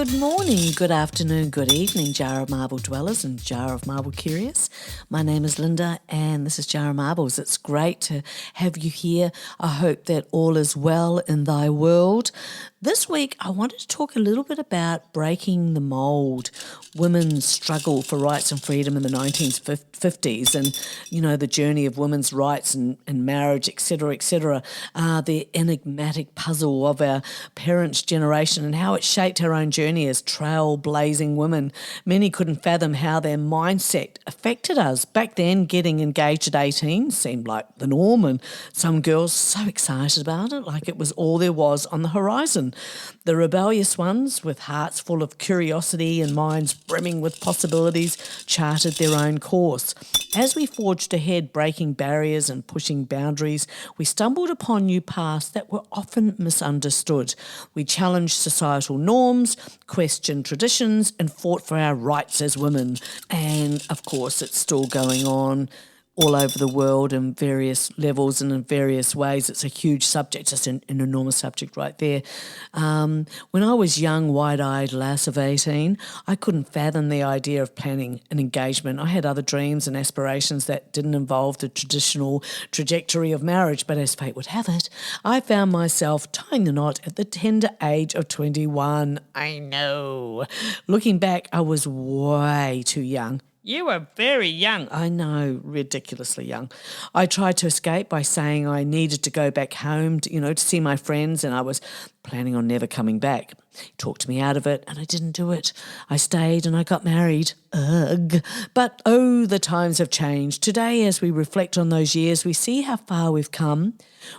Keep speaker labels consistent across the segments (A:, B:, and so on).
A: Good morning, good afternoon, good evening, Jar of Marble dwellers and Jar of Marble curious. My name is Linda and this is Jar of Marbles. It's great to have you here. I hope that all is well in thy world. This week I wanted to talk a little bit about breaking the mould, women's struggle for rights and freedom in the 1950s and, the journey of women's rights and marriage, etc., the enigmatic puzzle of our parents' generation and how it shaped our own journey as trailblazing women. Many couldn't fathom how their mindset affected us. Back then, getting engaged at 18 seemed like the norm, and some girls so excited about it, like it was all there was on the horizon. The rebellious ones, with hearts full of curiosity and minds brimming with possibilities, charted their own course. As we forged ahead, breaking barriers and pushing boundaries, we stumbled upon new paths that were often misunderstood. We challenged societal norms, questioned traditions, and fought for our rights as women. And, of course, it's still going on all over the world in various levels and in various ways. It's a huge subject, just an enormous subject right there. When I was young, wide-eyed lass of 18, I couldn't fathom the idea of planning an engagement. I had other dreams and aspirations that didn't involve the traditional trajectory of marriage, but as fate would have it, I found myself tying the knot at the tender age of 21. I know. Looking back, I was way too young.
B: You were very young.
A: I know, ridiculously young. I tried to escape by saying I needed to go back home to see my friends, and I was planning on never coming back. He talked me out of it, and I didn't do it. I stayed and I got married. Ugh. But, the times have changed. Today, as we reflect on those years, we see how far we've come.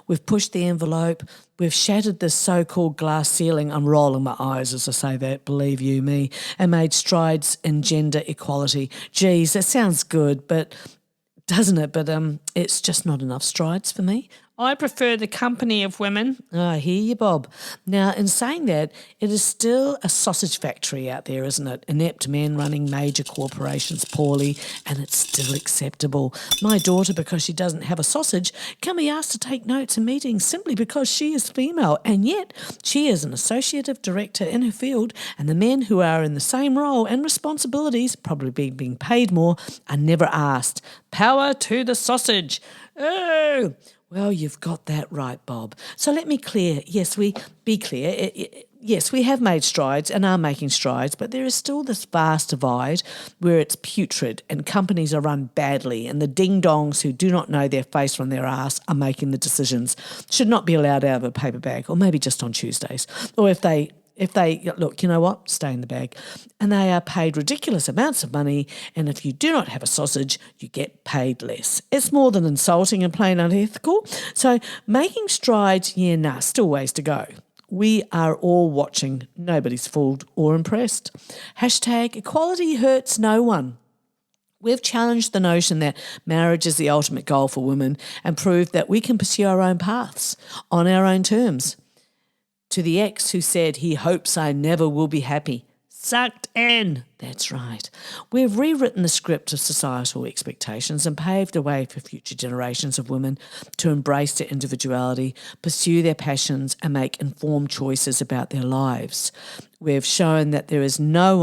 A: We've pushed the envelope. We've shattered this so-called glass ceiling. I'm rolling my eyes as I say that, believe you me, and made strides in gender equality. Geez, that sounds good, doesn't it? But it's just not enough strides for me.
B: I prefer the company of women.
A: I hear you, Bob. Now, in saying that, it is still a sausage factory out there, isn't it? Inept men running major corporations poorly, and it's still acceptable. My daughter, because she doesn't have a sausage, can be asked to take notes in meetings simply because she is female, and yet she is an associative director in her field, and the men who are in the same role and responsibilities, probably being paid more, are never asked.
B: Power to the sausage.
A: Oh! Well, you've got that right, Bob. So let me clear. Yes, we have made strides and are making strides, but there is still this vast divide where it's putrid and companies are run badly and the ding-dongs who do not know their face from their ass are making the decisions. Should not be allowed out of a paper bag, or maybe just on Tuesdays. Or if they look, you know what, stay in the bag. And they are paid ridiculous amounts of money, and if you do not have a sausage, you get paid less. It's more than insulting and plain unethical. So making strides, still ways to go. We are all watching. Nobody's fooled or impressed. Hashtag equality hurts no one. We've challenged the notion that marriage is the ultimate goal for women and proved that we can pursue our own paths on our own terms. To the ex who said he hopes I never will be happy. Sucked in. That's right. We've rewritten the script of societal expectations and paved the way for future generations of women to embrace their individuality, pursue their passions and make informed choices about their lives. We've shown that there is no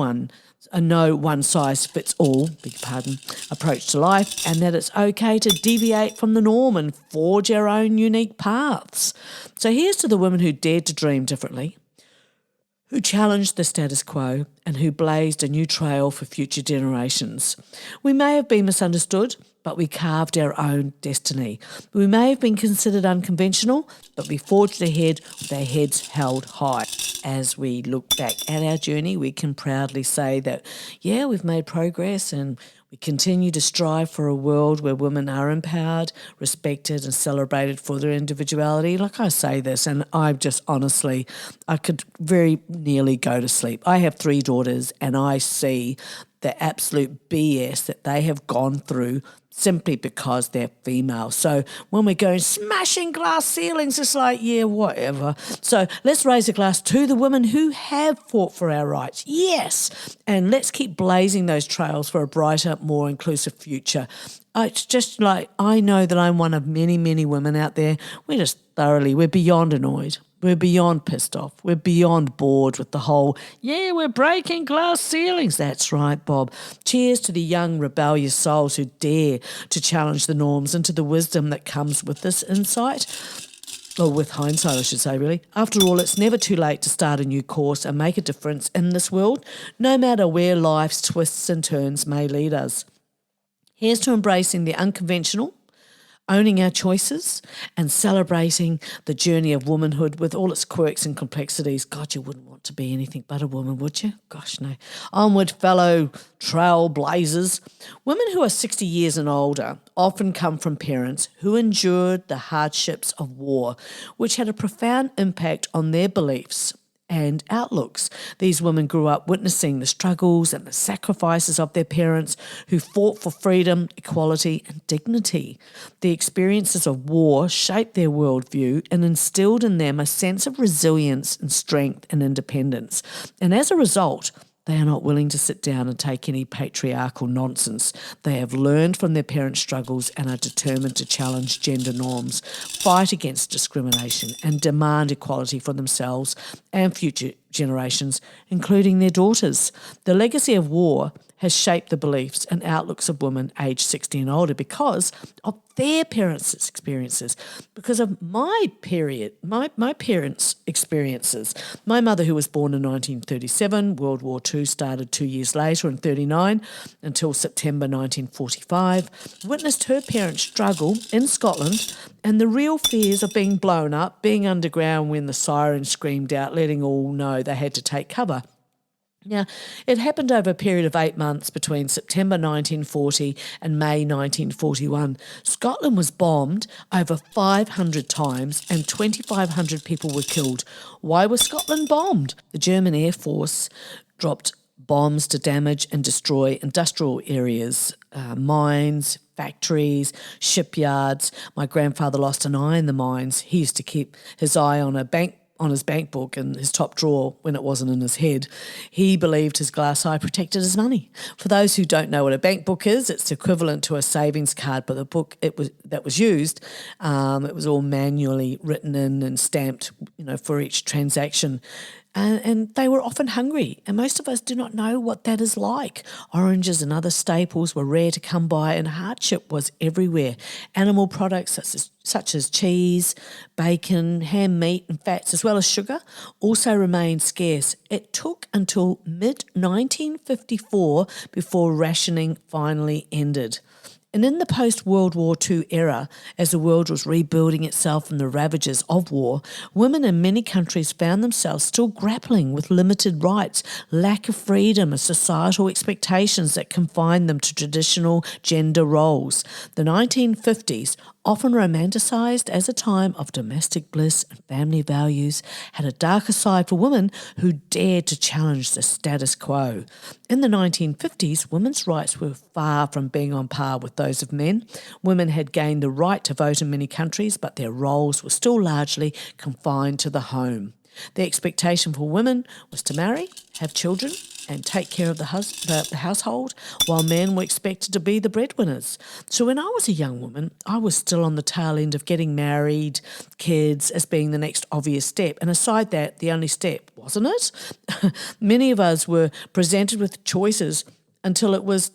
A: one-size-fits-all, approach to life, and that it's okay to deviate from the norm and forge our own unique paths. So here's to the women who dared to dream differently, who challenged the status quo and who blazed a new trail for future generations. We may have been misunderstood, but we carved our own destiny. We may have been considered unconventional, but we forged ahead with our heads held high. As we look back at our journey, we can proudly say that, we've made progress and we continue to strive for a world where women are empowered, respected and celebrated for their individuality. Like I say this and I could very nearly go to sleep. I have 3 daughters and I see the absolute BS that they have gone through simply because they're female. So when we're going smashing glass ceilings, it's like, whatever. So let's raise a glass to the women who have fought for our rights. Yes. And let's keep blazing those trails for a brighter, more inclusive future. It's just like, I know that I'm one of many, many women out there. We're beyond annoyed. We're beyond pissed off. We're beyond bored with the whole, yeah, we're breaking glass ceilings. That's right, Bob. Cheers to the young rebellious souls who dare to challenge the norms and to the wisdom that comes with this insight. Or with hindsight, I should say, really. After all, it's never too late to start a new course and make a difference in this world, no matter where life's twists and turns may lead us. Here's to embracing the unconventional, owning our choices, and celebrating the journey of womanhood with all its quirks and complexities. God, you wouldn't want to be anything but a woman, would you? Gosh, no. Onward, fellow trailblazers. Women who are 60 years and older often come from parents who endured the hardships of war, which had a profound impact on their beliefs and outlooks. These women grew up witnessing the struggles and the sacrifices of their parents who fought for freedom, equality and dignity. The experiences of war shaped their worldview and instilled in them a sense of resilience and strength and independence. And as a result, they are not willing to sit down and take any patriarchal nonsense. They have learned from their parents' struggles and are determined to challenge gender norms, fight against discrimination, and demand equality for themselves and future generations, including their daughters. The legacy of war has shaped the beliefs and outlooks of women aged 60 and older because of their parents' experiences, because of my parents' experiences. My mother, who was born in 1937, World War II started 2 years later in 1939 until September 1945, witnessed her parents struggle in Scotland and the real fears of being blown up, being underground when the siren screamed out, letting all know they had to take cover. Now, it happened over a period of 8 months between September 1940 and May 1941. Scotland was bombed over 500 times and 2,500 people were killed. Why was Scotland bombed? The German Air Force dropped bombs to damage and destroy industrial areas, mines, factories, shipyards. My grandfather lost an eye in the mines. He used to keep his eye on his bank book in his top drawer when it wasn't in his head. He believed his glass eye protected his money. For those who don't know what a bank book is, it's equivalent to a savings card, but the book that was used, it was all manually written in and stamped, for each transaction. And they were often hungry, and most of us do not know what that is like. Oranges and other staples were rare to come by, and hardship was everywhere. Animal products such as cheese, bacon, ham, meat and fats, as well as sugar, also remained scarce. It took until mid-1954 before rationing finally ended. And in the post-World War II era, as the world was rebuilding itself from the ravages of war, women in many countries found themselves still grappling with limited rights, lack of freedom and societal expectations that confined them to traditional gender roles. The 1950s, often romanticised as a time of domestic bliss and family values, had a darker side for women who dared to challenge the status quo. In the 1950s, women's rights were far from being on par with those of men. Women had gained the right to vote in many countries, but their roles were still largely confined to the home. The expectation for women was to marry, have children, and take care of the household, while men were expected to be the breadwinners. So when I was a young woman, I was still on the tail end of getting married, kids, as being the next obvious step. And aside that, the only step, wasn't it? Many of us were presented with choices until it was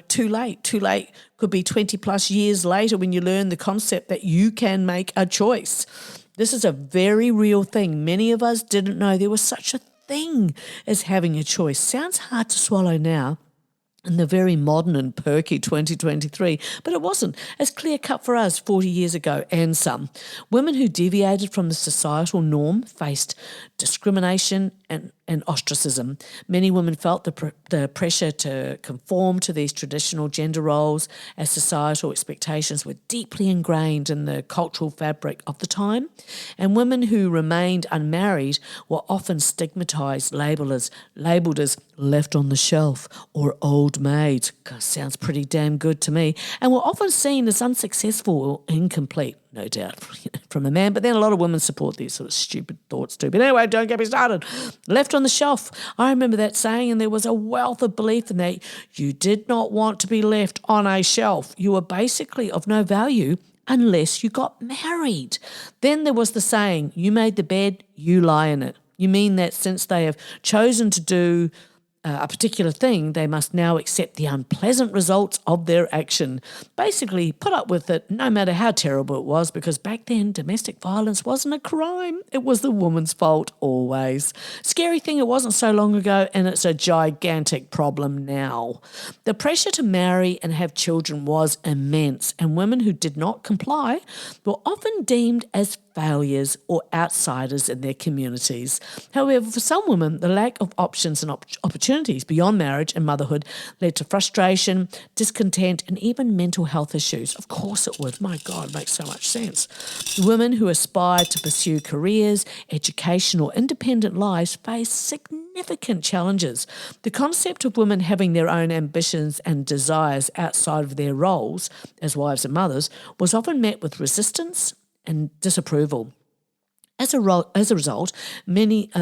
A: too late. Too late could be 20 plus years later when you learn the concept that you can make a choice. This is a very real thing. Many of us didn't know there was such a thing as having a choice. Sounds hard to swallow now in the very modern and perky 2023, but it wasn't as clear-cut for us 40 years ago and some. Women who deviated from the societal norm faced discrimination and ostracism. Many women felt the pressure to conform to these traditional gender roles as societal expectations were deeply ingrained in the cultural fabric of the time. And women who remained unmarried were often stigmatised, labelled as left on the shelf or old maids. God, sounds pretty damn good to me. And were often seen as unsuccessful or incomplete. No doubt from the man, but then a lot of women support these sort of stupid thoughts too. But anyway, don't get me started. Left on the shelf. I remember that saying, and there was a wealth of belief in that. You did not want to be left on a shelf. You were basically of no value unless you got married. Then there was the saying, you made the bed, you lie in it. You mean that since they have chosen to do a particular thing, they must now accept the unpleasant results of their action. Basically, put up with it no matter how terrible it was, because back then domestic violence wasn't a crime. It was the woman's fault always. Scary thing, it wasn't so long ago, and it's a gigantic problem now. The pressure to marry and have children was immense, and women who did not comply were often deemed as failures or outsiders in their communities. However, for some women, the lack of options and opportunities beyond marriage and motherhood led to frustration, discontent, and even mental health issues. Of course it would. My God, it makes so much sense. Women who aspired to pursue careers, education, or independent lives faced significant challenges. The concept of women having their own ambitions and desires outside of their roles as wives and mothers was often met with resistance and disapproval. As a result,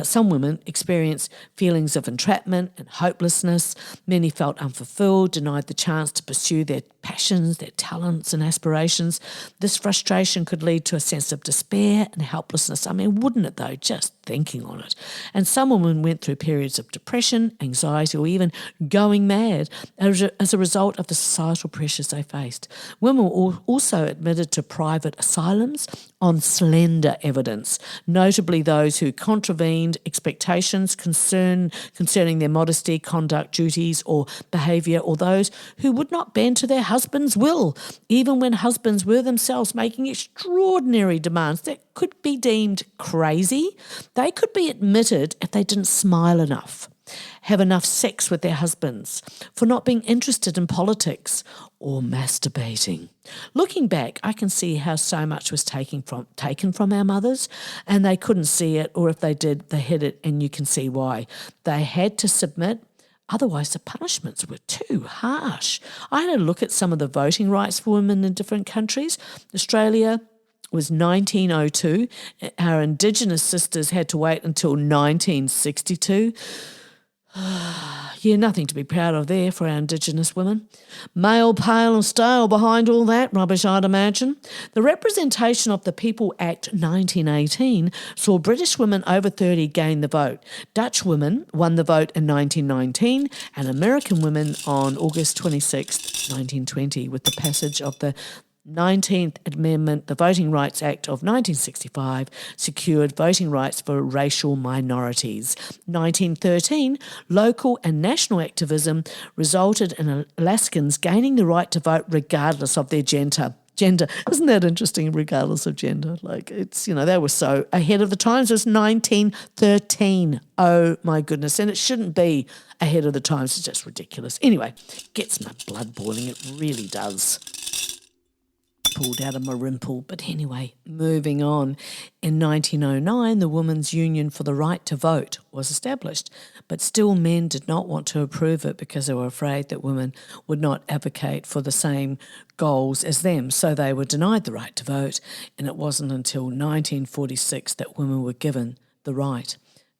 A: some women experienced feelings of entrapment and hopelessness. Many felt unfulfilled, denied the chance to pursue their passions, their talents and aspirations. This frustration could lead to a sense of despair and helplessness. I mean, wouldn't it though, just thinking on it? And some women went through periods of depression, anxiety, or even going mad as a result of the societal pressures they faced. Women were also admitted to private asylums on slender evidence, notably those who contravened expectations concerning their modesty, conduct, duties, or behaviour, or those who would not bend to their husband's will, even when husbands were themselves making extraordinary demands that could be deemed crazy. They could be admitted if they didn't smile enough, have enough sex with their husbands, for not being interested in politics or masturbating. Looking back, I can see how so much was taken from our mothers, and they couldn't see it, or if they did, they hid it, and you can see why. They had to submit, otherwise the punishments were too harsh. I had a look at some of the voting rights for women in different countries. Australia was 1902. Our Indigenous sisters had to wait until 1962. Yeah, nothing to be proud of there for our Indigenous women. Male, pale and stale behind all that rubbish, I'd imagine. The Representation of the People Act 1918 saw British women over 30 gain the vote. Dutch women won the vote in 1919 and American women on August 26, 1920, with the passage of the 19th Amendment. The Voting Rights Act of 1965 secured voting rights for racial minorities. 1913, local and national activism resulted in Alaskans gaining the right to vote regardless of their gender. Isn't that interesting? Regardless of gender. Like, it's, they were so ahead of the times. It was 1913. Oh my goodness. And it shouldn't be ahead of the times. It's just ridiculous. Anyway, gets my blood boiling. It really does. Pulled out of my rimple. But anyway, moving on. In 1909, the Women's Union for the Right to Vote was established, but still men did not want to approve it because they were afraid that women would not advocate for the same goals as them, so they were denied the right to vote, and it wasn't until 1946 that women were given the right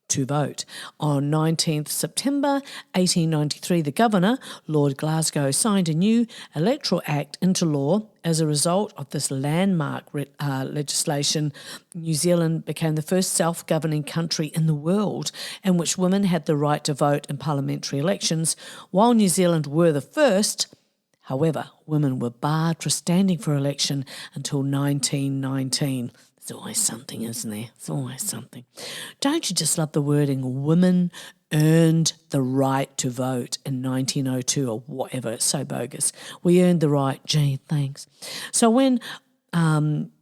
A: to vote. On 19th September 1893, the Governor, Lord Glasgow, signed a new Electoral Act into law. As a result of this landmark legislation, New Zealand became the first self-governing country in the world in which women had the right to vote in parliamentary elections. While New Zealand were the first, however, women were barred from standing for election until 1919. There's always something, isn't there? It's always something. Don't you just love the wording, women earned the right to vote in 1902 or whatever? It's so bogus. We earned the right. Gee, thanks. So when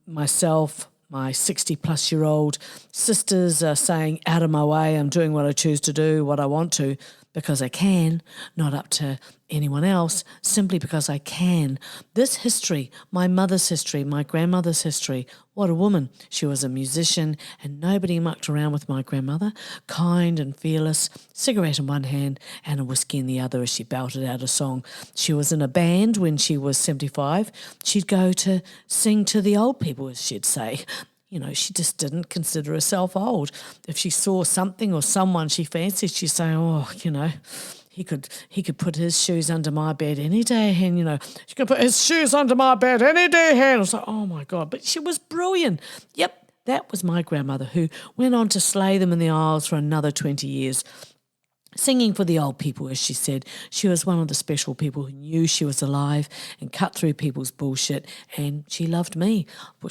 A: myself, my 60-plus-year-old sisters are saying, out of my way, I'm doing what I choose to do, what I want to, because I can, not up to anyone else, simply because I can. This history, my mother's history, my grandmother's history, what a woman. She was a musician and nobody mucked around with my grandmother. Kind and fearless, cigarette in one hand and a whiskey in the other as she belted out a song. She was in a band when she was 75. She'd go to sing to the old people, as she'd say. She just didn't consider herself old. If she saw something or someone she fancied, she'd say, he could put his shoes under my bed any day, and she could put his shoes under my bed any day, and I was like, oh my God, but she was brilliant. Yep, that was my grandmother, who went on to slay them in the aisles for another 20 years. Singing for the old people, as she said. She was one of the special people who knew she was alive and cut through people's bullshit, and she loved me,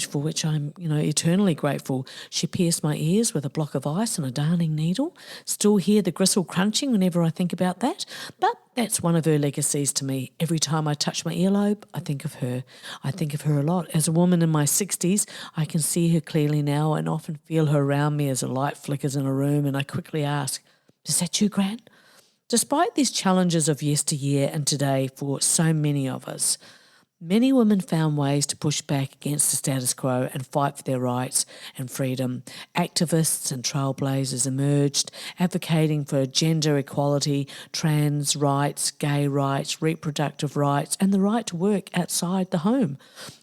A: for which I'm, eternally grateful. She pierced my ears with a block of ice and a darning needle. Still hear the gristle crunching whenever I think about that, but that's one of her legacies to me. Every time I touch my earlobe, I think of her. I think of her a lot. As a woman in my 60s, I can see her clearly now and often feel her around me as a light flickers in a room, and I quickly ask, is that you, Gran? Despite these challenges of yesteryear and today for so many of us, many women found ways to push back against the status quo and fight for their rights and freedom. Activists and trailblazers emerged, advocating for gender equality, trans rights, gay rights, reproductive rights, and the right to work outside the home.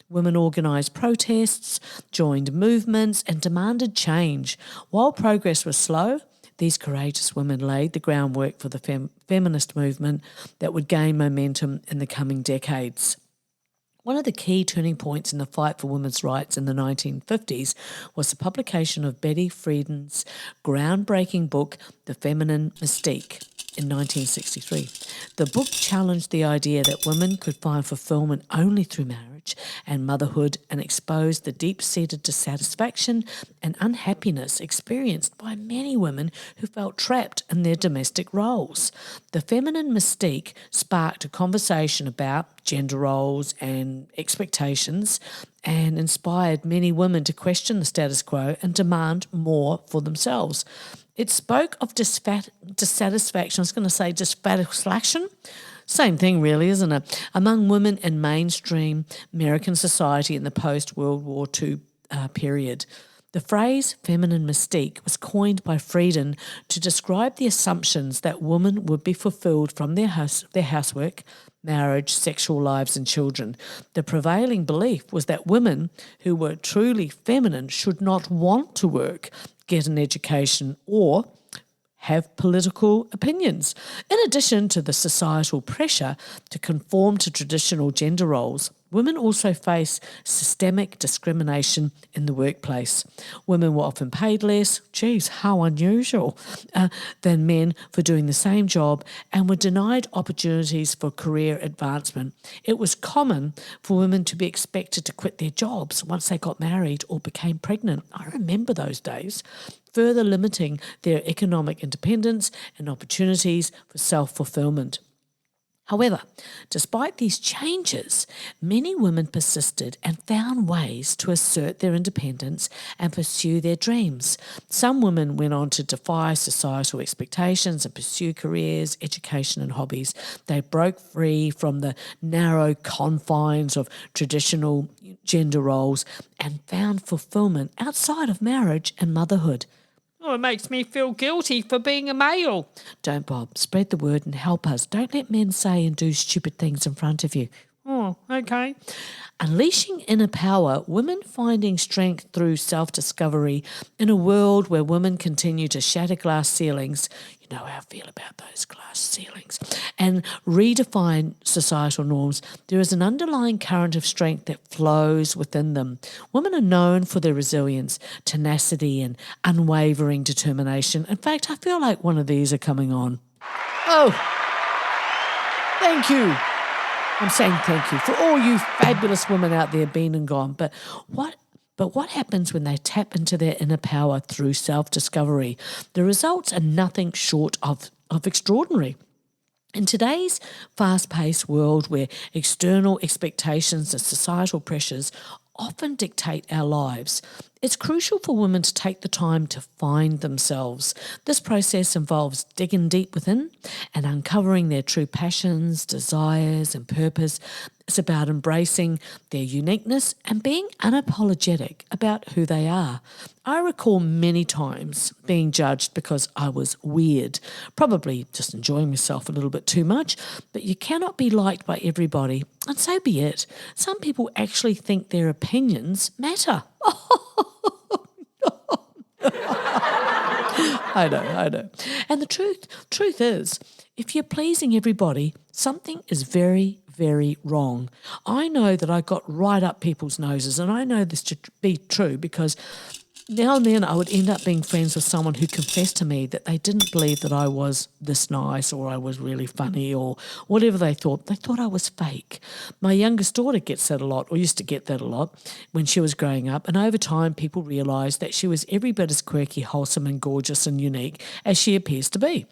A: Women organised protests, joined movements, and demanded change. While progress was slow, these courageous women laid the groundwork for the feminist movement that would gain momentum in the coming decades. One of the key turning points in the fight for women's rights in the 1950s was the publication of Betty Friedan's groundbreaking book, The Feminine Mystique, in 1963. The book challenged the idea that women could find fulfillment only through marriage and motherhood, and exposed the deep-seated dissatisfaction and unhappiness experienced by many women who felt trapped in their domestic roles. The Feminine Mystique sparked a conversation about gender roles and expectations, and inspired many women to question the status quo and demand more for themselves. It spoke of dissatisfaction, I was going to say dissatisfaction. Same thing really, isn't it? Among women in mainstream American society in the post-World War II period. The phrase feminine mystique was coined by Friedan to describe the assumptions that women would be fulfilled from their housework, marriage, sexual lives and children. The prevailing belief was that women who were truly feminine should not want to work, get an education or have political opinions. In addition to the societal pressure to conform to traditional gender roles, women also face systemic discrimination in the workplace. Women were often paid less, how unusual, than men for doing the same job, and were denied opportunities for career advancement. It was common for women to be expected to quit their jobs once they got married or became pregnant. I remember those days, further limiting their economic independence and opportunities for self-fulfillment. However, despite these changes, many women persisted and found ways to assert their independence and pursue their dreams. Some women went on to defy societal expectations and pursue careers, education and hobbies. They broke free from the narrow confines of traditional gender roles and found fulfillment outside of marriage and motherhood.
B: Oh, it makes me feel guilty for being a male.
A: Don't, Bob. Spread the word and help us. Don't let men say and do stupid things in front of you.
B: Oh, okay.
A: Unleashing inner power, women finding strength through self-discovery in a world where women continue to shatter glass ceilings. You know how I feel about those glass ceilings. And redefine societal norms. There is an underlying current of strength that flows within them. Women are known for their resilience, tenacity and unwavering determination. In fact, I feel like one of these are coming on. Oh, thank you. I'm saying thank you for all you fabulous women out there, been and gone. But what happens when they tap into their inner power through self-discovery? The results are nothing short of extraordinary. In today's fast-paced world where external expectations and societal pressures often dictate our lives, it's crucial for women to take the time to find themselves. This process involves digging deep within and uncovering their true passions, desires, and purpose. It's about embracing their uniqueness and being unapologetic about who they are. I recall many times being judged because I was weird, probably just enjoying myself a little bit too much, but you cannot be liked by everybody, and so be it. Some people actually think their opinions matter. I know. And the truth is, if you're pleasing everybody, something is very, very wrong. I know that I got right up people's noses, and I know this to be true because now and then I would end up being friends with someone who confessed to me that they didn't believe that I was this nice or I was really funny or whatever they thought. They thought I was fake. My youngest daughter gets that a lot, or used to get that a lot when she was growing up. And over time, people realised that she was every bit as quirky, wholesome and gorgeous and unique as she appears to be.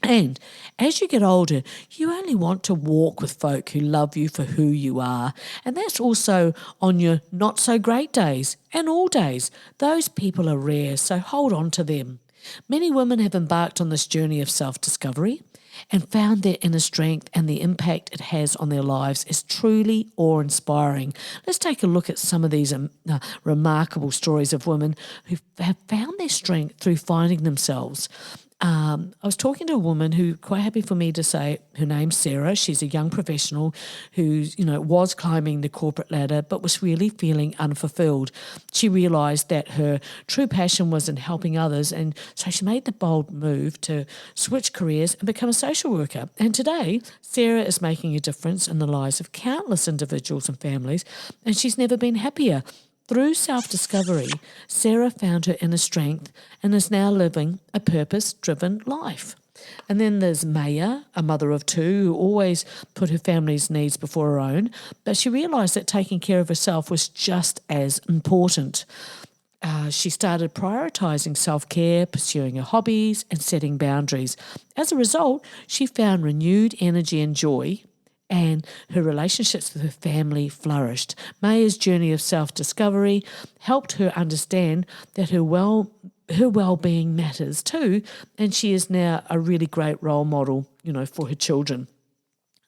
A: And as you get older, you only want to walk with folk who love you for who you are. And that's also on your not so great days and all days. Those people are rare, so hold on to them. Many women have embarked on this journey of self-discovery and found their inner strength, and the impact it has on their lives is truly awe-inspiring. Let's take a look at some of these remarkable stories of women who have found their strength through finding themselves. I was talking to a woman who, quite happy for me to say, her name's Sarah. She's a young professional who, was climbing the corporate ladder but was really feeling unfulfilled. She realised that her true passion was in helping others, and so she made the bold move to switch careers and become a social worker. And today, Sarah is making a difference in the lives of countless individuals and families, and she's never been happier. Through self-discovery, Sarah found her inner strength and is now living a purpose-driven life. And then there's Maya, a mother of two, who always put her family's needs before her own, but she realised that taking care of herself was just as important. She started prioritising self-care, pursuing her hobbies and setting boundaries. As a result, she found renewed energy and joy, and her relationships with her family flourished. Maya's journey of self-discovery helped her understand that her well-being matters too, and she is now a really great role model, for her children.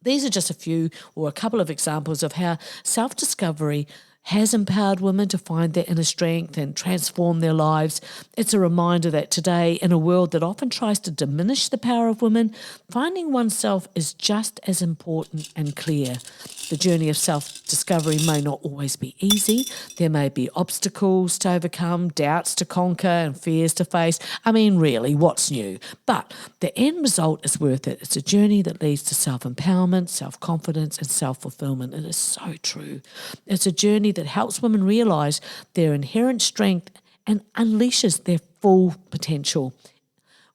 A: These are just a few or a couple of examples of how self-discovery has empowered women to find their inner strength and transform their lives. It's a reminder that today, in a world that often tries to diminish the power of women, finding oneself is just as important and clear. The journey of self-discovery may not always be easy. There may be obstacles to overcome, doubts to conquer, and fears to face. I mean, really, what's new? But the end result is worth it. It's a journey that leads to self-empowerment, self-confidence, and self-fulfillment. It is so true. It's a journey that helps women realise their inherent strength and unleashes their full potential.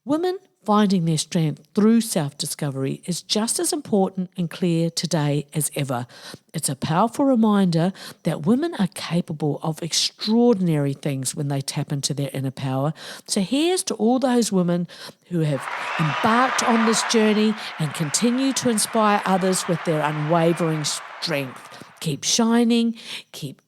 A: Women finding their strength through self-discovery is just as important and clear today as ever. It's a powerful reminder that women are capable of extraordinary things when they tap into their inner power. So here's to all those women who have embarked on this journey and continue to inspire others with their unwavering strength. Keep shining, keep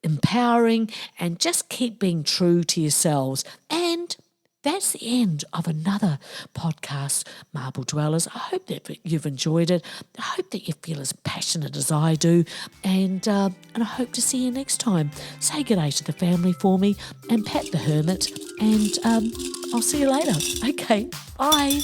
A: empowering, and just keep being true to yourselves. And that's the end of another podcast, Marble Dwellers. I hope that you've enjoyed it. I hope that you feel as passionate as I do. And I hope to see you next time. Say good day to the family for me and pat the hermit. And I'll see you later. Okay, bye.